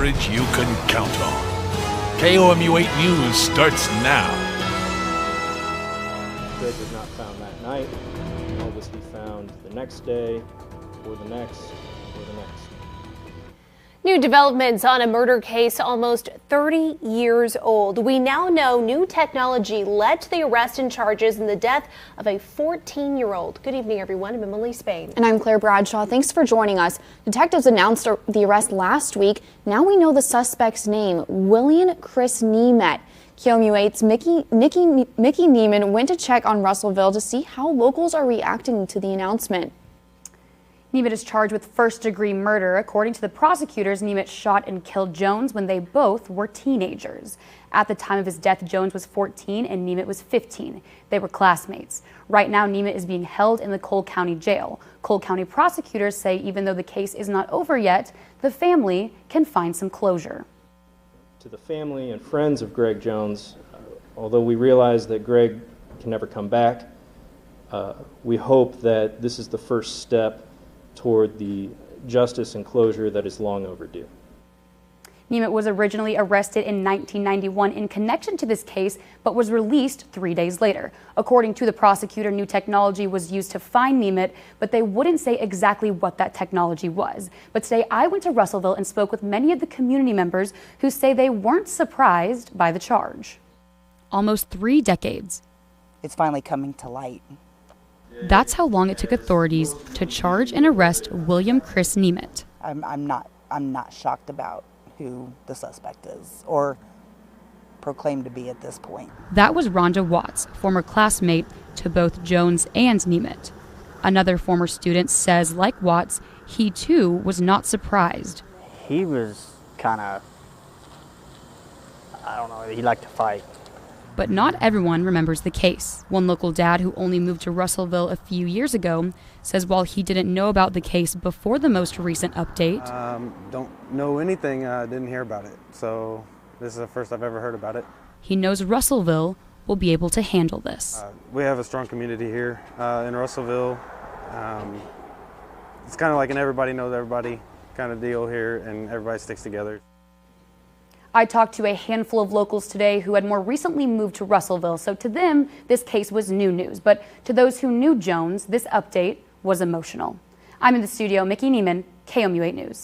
coverage you can count on. KOMU 8 News starts now. Greg was not found that night, nor was he found the next day, or the next, or the next. New developments on a murder case almost 30 years old. We now know new technology led to the arrest and charges in the death of a 14-year-old. Good evening, everyone. I'm Emily Spain. And I'm Claire Bradshaw. Thanks for joining us. Detectives announced the arrest last week. Now we know the suspect's name, William Chris Nemeth. KOMU 8's Mickey Neiman went to check on Russellville to see how locals are reacting to the announcement. Nemeth is charged with first-degree murder. According to the prosecutors, Nemeth shot and killed Jones when they both were teenagers. At the time of his death, Jones was 14 and Nemeth was 15. They were classmates. Right now, Nemeth is being held in the Cole County Jail. Cole County prosecutors say even though the case is not over yet, the family can find some closure. To the family and friends of Greg Jones, although we realize that Greg can never come back, we hope that this is the first step toward the justice and closure that is long overdue. Nemeth was originally arrested in 1991 in connection to this case, but was released 3 days later. According to the prosecutor, new technology was used to find Nemeth, but they wouldn't say exactly what that technology was. But today I went to Russellville and spoke with many of the community members who say they weren't surprised by the charge. Almost 3 decades. It's finally coming to light. That's how long it took authorities to charge and arrest William Chris Nemeth. I'm not shocked about who the suspect is or proclaimed to be at this point. That was Rhonda Watts, former classmate to both Jones and Nemeth. Another former student says, like Watts, he too was not surprised. He was kind of, I don't know, he liked to fight. But not everyone remembers the case. One local dad who only moved to Russellville a few years ago says while he didn't know about the case before the most recent update. Don't know anything, didn't hear about it. So this is the first I've ever heard about it. He knows Russellville will be able to handle this. We have a strong community here in Russellville. It's kind of like an everybody knows everybody kind of deal here, and everybody sticks together. I talked to a handful of locals today who had more recently moved to Russellville, so to them, this case was new news. But to those who knew Jones, this update was emotional. I'm in the studio, Mickey Neiman, KOMU 8 News.